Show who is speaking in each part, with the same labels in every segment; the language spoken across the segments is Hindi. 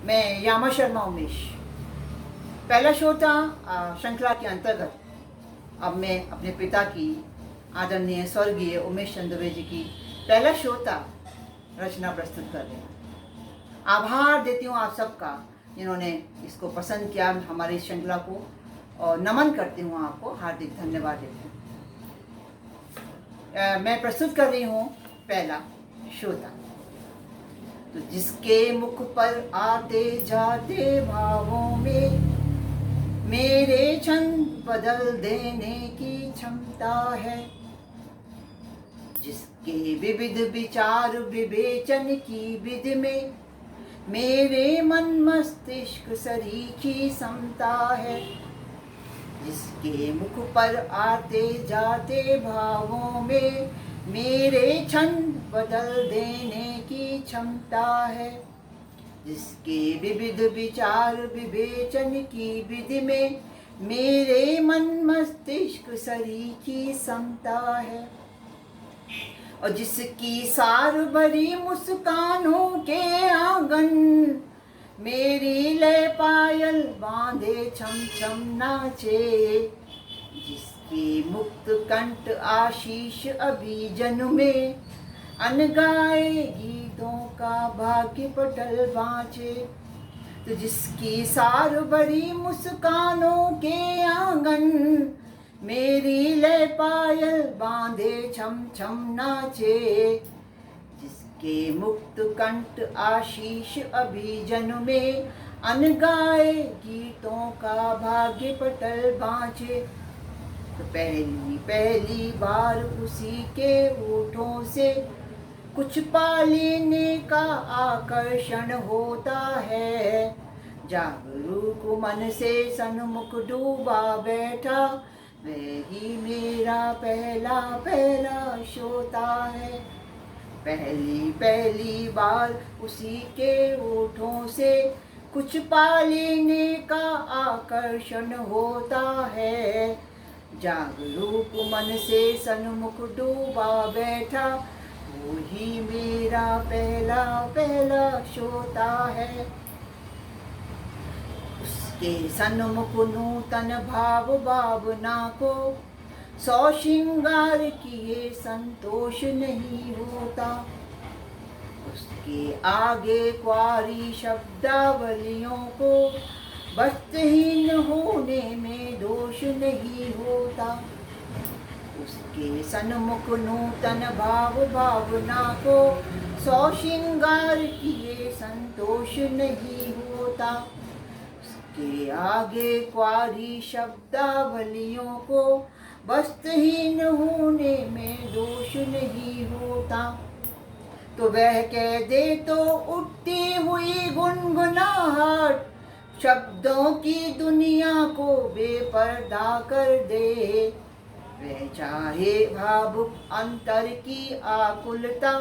Speaker 1: मैं यामा शर्मा उमेश। पहला शो था श्रृंखला के अंतर्गत। अब मैं अपने पिता की आदरणीय स्वर्गीय उमेश चंद दुबे जी की पहला शो था रचना प्रस्तुत कर रही हूँ। आभार देती हूँ आप सबका जिन्होंने इसको पसंद किया, हमारी इस श्रृंखला को, और नमन करती हूँ आपको, हार्दिक धन्यवाद देती हूँ। मैं प्रस्तुत कर रही हूँ पहला श्रोता। तो जिसके मुख पर आते जाते भावों में मेरे छंद बदल देने की क्षमता है, जिसके विविध विचार विवेचन की विधि में मेरे मन मस्तिष्क सरीखी समता है, जिसके मुख पर आते जाते भावों में मेरे छंद बदल देने की क्षमता है, जिसके विविध विचार विवेचन की विधि में मेरे मन मस्तिष्क सरीखी समता है, और जिसकी सार भरी मुस्कानों के आंगन मेरी लय पायल बांधे छम छम नाचे, जिसकी मुक्त कंठ आशीष अभिजन में अनगाए गीतों का भाग्य पटल बाँचे। तो जिसकी सार भरी मुस्कानों के आंगन मेरी लय पायल बांधे छम छम नाचे, जिसके मुक्त कंठ आशीष अभिजन में अनगाए गीतों का भाग्य पटल बाँचे। तो पहली पहली बार उसी के होठों से कुछ पा लेने का आकर्षण होता है, जागरूक मन से सन्मुख डूबा बैठा वही मेरा पहला पहला श्रोता है। पहली पहली बार उसी के होठों से कुछ पा लेने का आकर्षण होता है, जागरूक मन से सन्मुख डूबा बैठा वही मेरा पहला पहला श्रोता है। उसके सन्मुख नूतन भाव भावना को सौ श्रृंगार किए संतोष नहीं होता, उसके आगे क्वारी शब्दावलियों को वस्त्रहीन होने में दोष नहीं होता, उसके सन्मुख नूतन भाव भावना को सौ श्रृंगार किए संतोष नहीं होता, उसके आगे क्वारी शब्दावलियों को वस्त्रहीन होने में दोष नहीं होता। तो वह कह दे तो उठती हुई गुनगुनाहट शब्दों की दुनिया को बेपर्दा कर दे, वह चाहे भावुक अंतर की आकुलता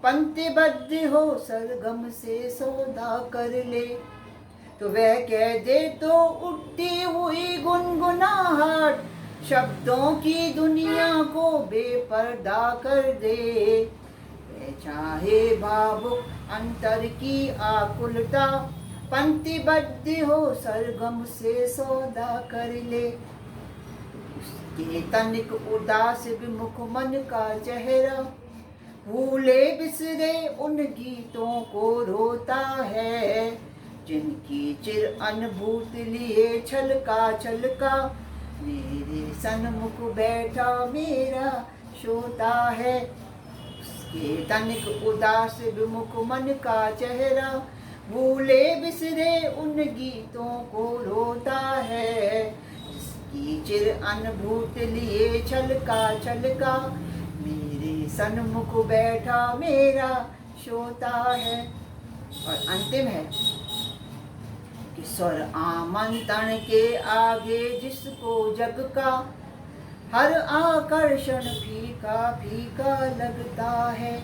Speaker 1: पंक्तिबद्ध हो सरगम से सौदा कर ले। तो वह कह दे तो उठती हुई गुनगुनाहट शब्दों की दुनिया को बेपर्दा कर दे, वह चाहे भावुक अंतर की आकुलता पंक्तिबद्ध हो सरगम से सौदा कर ले। उसके तनिक उदास विमुख मन का चेहरा भूले बिसरे उन गीतों को रोता है, जिनकी चिर अनुभूत लिए छलका छलका मेरे सन्मुख बैठा मेरा श्रोता है। उसके तनिक उदास विमुख मन का चेहरा भूले बिसरे उन गीतों को रोता है, जिसकी चिर अनुभूत लिए छलका छलका मेरे सन्मुख बैठा मेरा श्रोता है। और अंतिम है कि स्वर आमंत्रण के आगे जिसको जग का हर आकर्षण फीका फीका लगता है,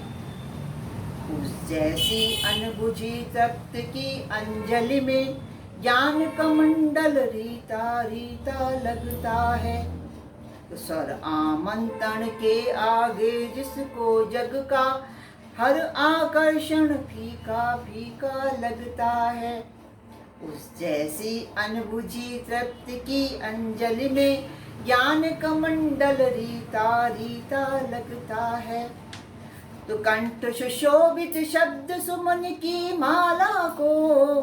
Speaker 1: उस जैसी अनबुझी तख्त की अंजलि में ज्ञान कमंडल रीता रीता लगता है। तो स्वर आमंत्रण के आगे जिसको जग का हर आकर्षण फीका फीका लगता है। उस जैसी अनबुझी तृप्ति की अंजलि में ज्ञान कमंडल रीता रीता लगता है। तो कंठ सुशोभित शब्द सुमन की माला को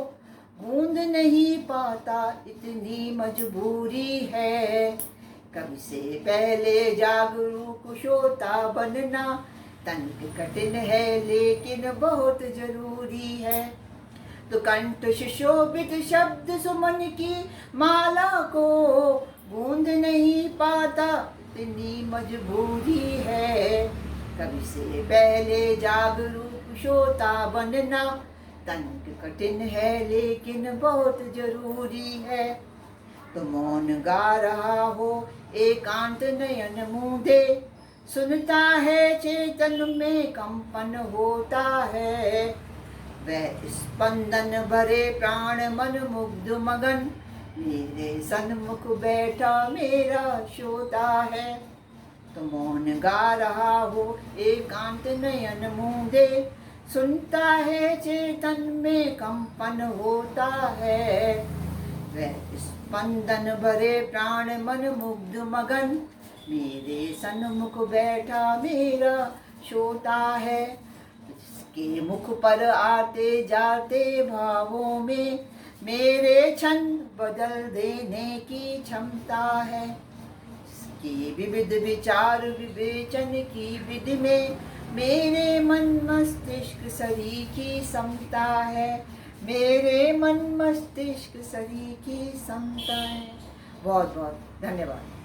Speaker 1: गूंद नहीं पाता, इतनी मजबूरी है। कभी से पहले जागरूक श्रोता बनना तनिक कठिन है, लेकिन बहुत जरूरी है। तो कंठ सुशोभित शब्द सुमन की माला को गूंद नहीं पाता, इतनी मजबूरी है। कभी से पहले जागरूक श्रोता बनना तनिक कठिन है, लेकिन बहुत जरूरी है। तो मौन गा रहा हो एकांत नयन मूंदे, सुनता है चेतन में कंपन होता है। वह स्पंदन भरे प्राण मन मुग्ध मगन, मेरे सन्मुख बैठा मेरा श्रोता है। तो मौन गा रहा हो एकांत नयन मूंदे, सुनता है चेतन में कंपन होता है। वह स्पंदन भरे प्राण मन मुग्ध मगन, मेरे सन्मुख बैठा मेरा श्रोता है। जिसके मुख पर आते जाते भावों में मेरे छंद बदल देने की क्षमता है। जिसकी विविध विचार विवेचन की विधि में मेरे मन मस्तिष्क शरीर की समता है। मेरे मन मस्तिष्क शरीर की समता है। बहुत बहुत धन्यवाद।